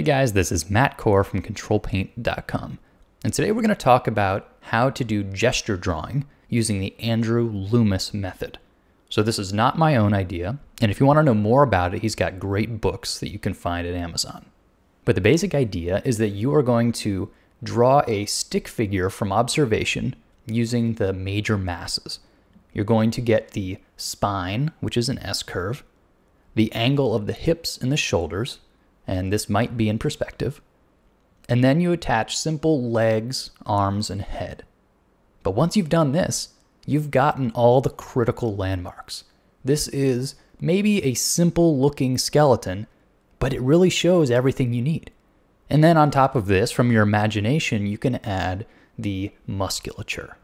Hey guys, this is Matt Core from Ctrl+Paint.com, and today we're going to talk about how to do gesture drawing using the Andrew Loomis method. So this is not my own idea, and if you want to know more about it, he's got great books that you can find at Amazon. But the basic idea is that you are going to draw a stick figure from observation using the major masses. You're going to get the spine, which is an S-curve, the angle of the hips and the shoulders, and this might be in perspective, and then you attach simple legs, arms, and head. But once you've done this, you've gotten all the critical landmarks. This is maybe a simple looking skeleton, but it really shows everything you need. And then on top of this, from your imagination, you can add the musculature.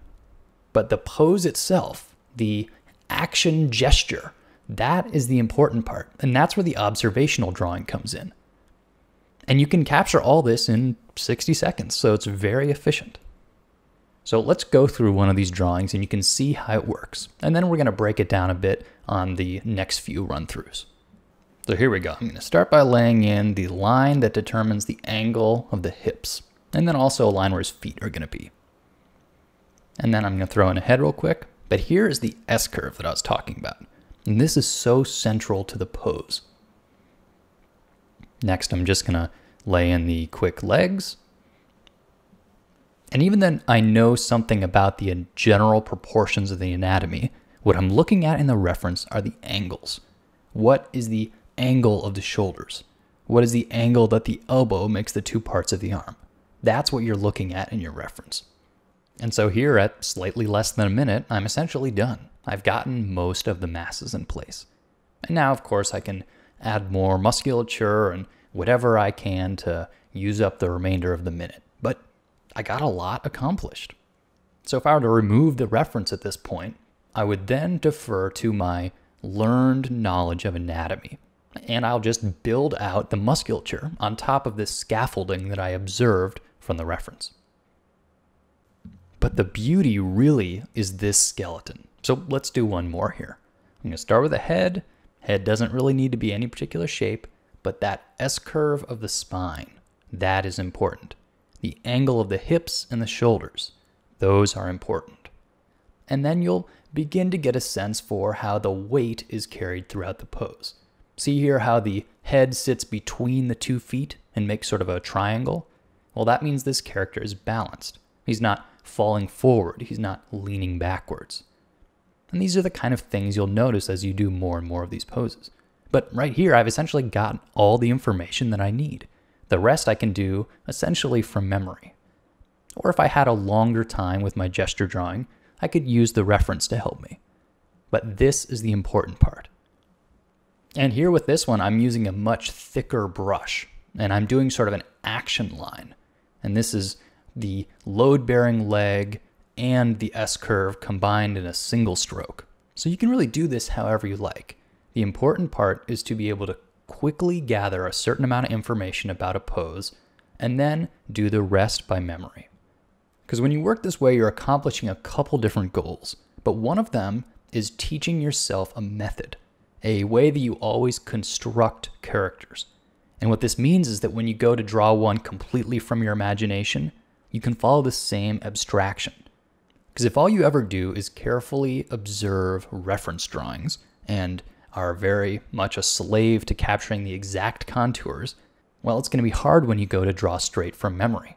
But the pose itself, the action gesture, that is the important part, and that's where the observational drawing comes in. And you can capture all this in 60 seconds, so it's very efficient. So let's go through one of these drawings and you can see how it works. And then we're going to break it down a bit on the next few run-throughs. So here we go. I'm going to start by laying in the line that determines the angle of the hips, and then also a line where his feet are going to be. And then I'm going to throw in a head real quick. But here is the S-curve that I was talking about. And this is so central to the pose. Next, I'm just going to lay in the quick legs. And even then I know something about the general proportions of the anatomy, what I'm looking at in the reference are the angles. What is the angle of the shoulders? What is the angle that the elbow makes the two parts of the arm? That's what you're looking at in your reference. And so here at slightly less than a minute, I'm essentially done. I've gotten most of the masses in place. And now, of course, I can add more musculature and whatever I can to use up the remainder of the minute. But I got a lot accomplished. So if I were to remove the reference at this point, I would then defer to my learned knowledge of anatomy. And I'll just build out the musculature on top of this scaffolding that I observed from the reference. But the beauty really is this skeleton. So let's do one more here. I'm going to start with a head. Head doesn't really need to be any particular shape, but that S-curve of the spine, that is important. The angle of the hips and the shoulders, those are important. And then you'll begin to get a sense for how the weight is carried throughout the pose. See here how the head sits between the 2 feet and makes sort of a triangle? Well, that means this character is balanced. He's not falling forward, he's not leaning backwards. And these are the kind of things you'll notice as you do more and more of these poses. But right here, I've essentially got all the information that I need. The rest I can do essentially from memory. Or if I had a longer time with my gesture drawing, I could use the reference to help me. But this is the important part. And here with this one, I'm using a much thicker brush, and I'm doing sort of an action line. And this is the load-bearing leg and the S-curve combined in a single stroke. So you can really do this however you like. The important part is to be able to quickly gather a certain amount of information about a pose and then do the rest by memory. Because when you work this way, you're accomplishing a couple different goals, but one of them is teaching yourself a method, a way that you always construct characters. And what this means is that when you go to draw one completely from your imagination, you can follow the same abstraction. Because if all you ever do is carefully observe reference drawings and are very much a slave to capturing the exact contours, well, it's going to be hard when you go to draw straight from memory.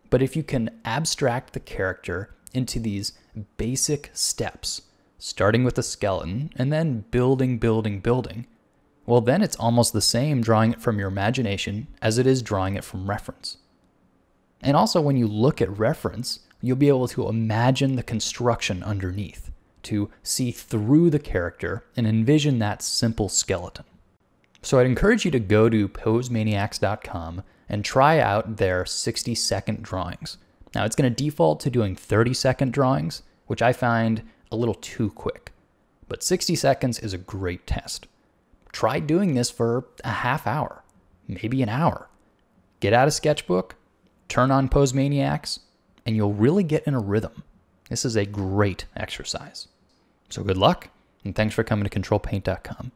But if you can abstract the character into these basic steps, starting with a skeleton and then building, well, then it's almost the same drawing it from your imagination as it is drawing it from reference. And also when you look at reference, you'll be able to imagine the construction underneath, to see through the character and envision that simple skeleton. So I'd encourage you to go to posemaniacs.com and try out their 60-second drawings. Now it's going to default to doing 30-second drawings, which I find a little too quick. But 60 seconds is a great test. Try doing this for a half hour, maybe an hour. Get out a sketchbook, turn on Posemaniacs, and you'll really get in a rhythm. This is a great exercise. So good luck, and thanks for coming to Ctrl+Paint.com.